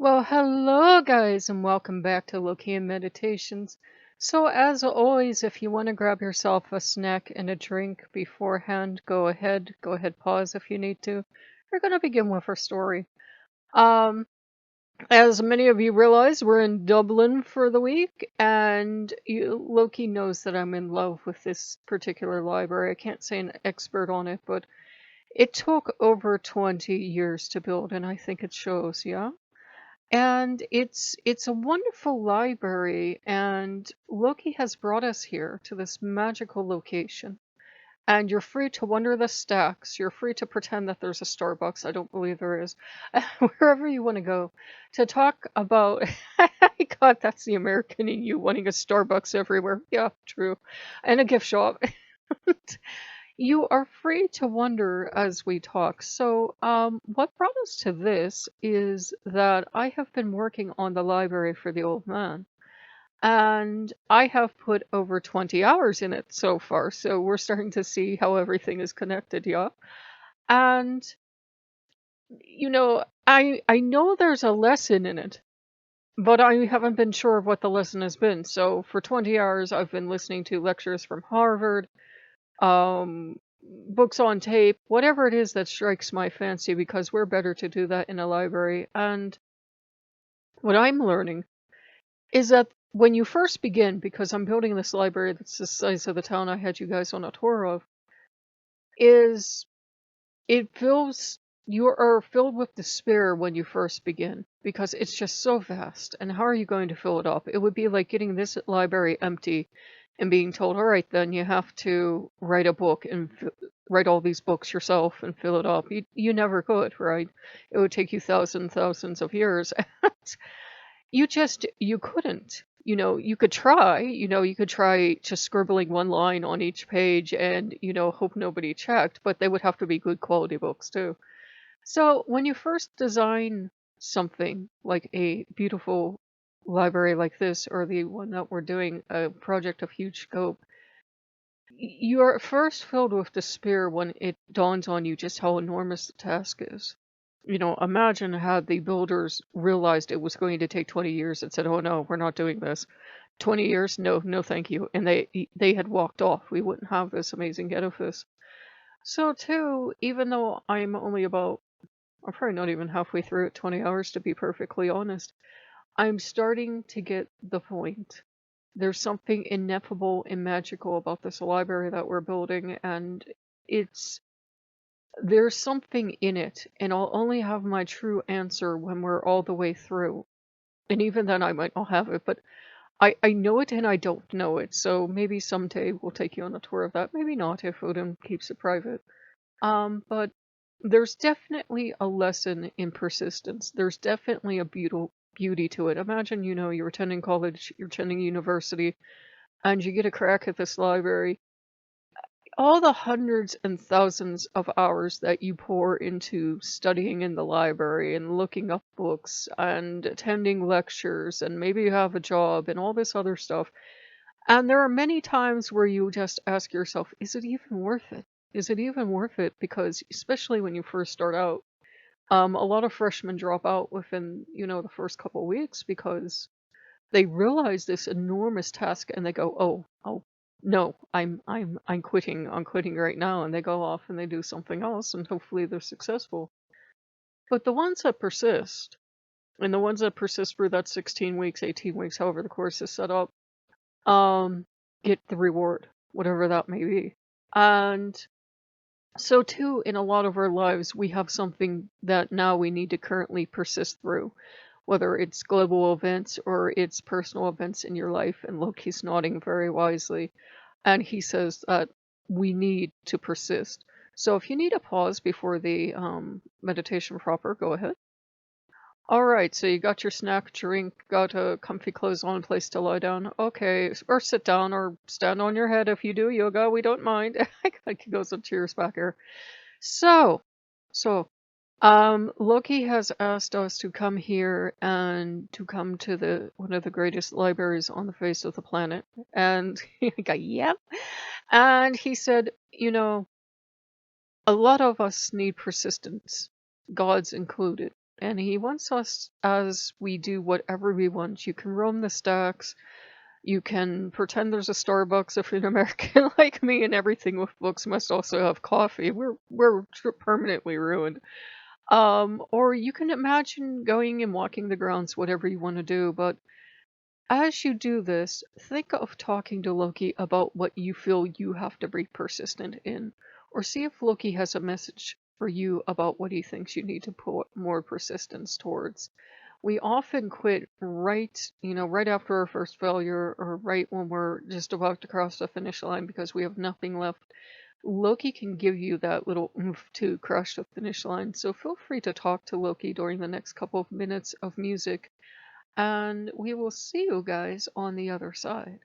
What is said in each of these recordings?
Well, hello, guys, and welcome back to Lokean Meditations. So, as always, if you want to grab yourself a snack and a drink beforehand, go ahead. Go ahead, pause if you need to. We're going to begin with our story. Um, as many of you realize, we're in Dublin for the week, and Loki knows that I'm in love with this particular library. I can't say an expert on it, but it took over 20 years to build, and I think it shows, yeah? And it's a wonderful library, and Loki has brought us here to this magical location. And you're free to wander the stacks. You're free to pretend that there's a Starbucks. I don't believe there is. Wherever you want to go to talk about. God, that's the American in you wanting a Starbucks everywhere. Yeah, true. And a gift shop. You are free to wonder as we talk. So, what brought us to this is that I have been working on the library for the old man, and I have put over 20 hours in it so far. So we're starting to see how everything is connected, yeah. And I know there's a lesson in it, but I haven't been sure of what the lesson has been. So for 20 hours, I've been listening to lectures from Harvard, um, books on tape, whatever it is that strikes my fancy, because we're better to do that in a library. And what I'm learning is that when you first begin, because I'm building this library that's the size of the town I had you guys on a tour of, is it fills you are filled with despair when you first begin because it's just so vast. And how are you going to fill it up? It would be like getting this library empty and being told, all right, then you have to write a book and write all these books yourself and fill it up. You never could, right? It would take you thousands of years. You couldn't. You could try. You could try just scribbling one line on each page and hope nobody checked, but they would have to be good quality books too. So when you first design something like a beautiful library like this, or the one that we're doing, a project of huge scope, you're at first filled with despair when it dawns on you just how enormous the task is. Imagine had the builders realized it was going to take 20 years and said, "Oh no, we're not doing this." 20 years? No, no, thank you. And they had walked off. We wouldn't have this amazing edifice. So too, even though I'm probably not even halfway through it, 20 hours to be perfectly honest, I'm starting to get the point. There's something ineffable and magical about this library that we're building, and it's there's something in it, and I'll only have my true answer when we're all the way through. And even then, I might not have it, but I know it and I don't know it. So maybe someday we'll take you on a tour of that. Maybe not if Odin keeps it private. But there's definitely a lesson in persistence. There's definitely a beauty to it. Imagine, you're attending college, you're attending university, and you get a crack at this library. All the hundreds and thousands of hours that you pour into studying in the library and looking up books and attending lectures, and maybe you have a job and all this other stuff. And there are many times where you just ask yourself, is it even worth it? Is it even worth it? Because especially when you first start out, a lot of freshmen drop out within, the first couple of weeks because they realize this enormous task and they go, oh, no, I'm quitting. I'm quitting right now. And they go off and they do something else and hopefully they're successful. But the ones that persist, and the ones that persist for that 16 weeks, 18 weeks, however the course is set up, get the reward, whatever that may be. And so too, in a lot of our lives, we have something that now we need to currently persist through, whether it's global events or it's personal events in your life. And Loki's nodding very wisely. And he says that we need to persist. So if you need a pause before the meditation proper, go ahead. All right, so you got your snack, drink, got a comfy clothes on, place to lie down. Okay, or sit down or stand on your head if you do yoga. We don't mind. I can go some cheers back here. So, Loki has asked us to come here and to come to the one of the greatest libraries on the face of the planet. And I go, yep. And he said, a lot of us need persistence, gods included. and he wants us, as we do whatever we want. You can roam the stacks, you can pretend there's a Starbucks if you're an American like me, and everything with books must also have coffee. We're permanently ruined. Or you can imagine going and walking the grounds, whatever you want to do, but as you do this, think of talking to Loki about what you feel you have to be persistent in, or see if Loki has a message for you about what he thinks you need to put more persistence towards. We often quit right after our first failure, or right when we're just about to cross the finish line because we have nothing left. Loki can give you that little oomph to crush the finish line, so feel free to talk to Loki during the next couple of minutes of music, and we will see you guys on the other side.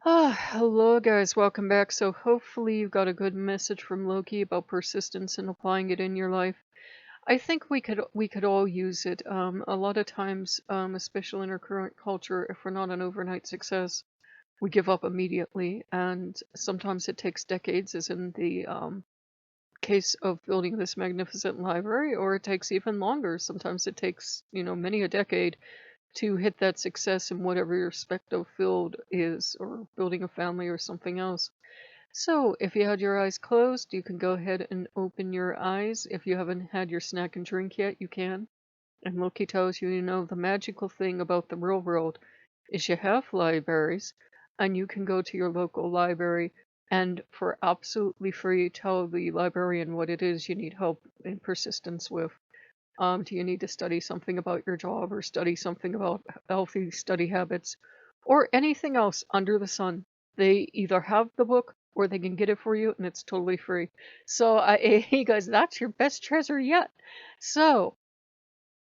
Hello guys, welcome back. So hopefully you got a good message from Loki about persistence and applying it in your life. I think we could all use it. A lot of times, especially in our current culture, if we're not an overnight success, we give up immediately, and sometimes it takes decades, as in the case of building this magnificent library, or it takes even longer. Sometimes it takes, many a decade to hit that success in whatever your respective field is, or building a family or something else. So, if you had your eyes closed, you can go ahead and open your eyes. If you haven't had your snack and drink yet, you can. And Loki tells you, the magical thing about the real world is you have libraries, and you can go to your local library and for absolutely free tell the librarian what it is you need help and persistence with. Do you need to study something about your job, or study something about healthy study habits, or anything else under the sun? They either have the book or they can get it for you, and it's totally free. So, hey guys, that's your best treasure yet. So,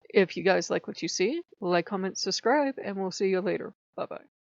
if you guys like what you see, like, comment, subscribe, and we'll see you later. Bye bye.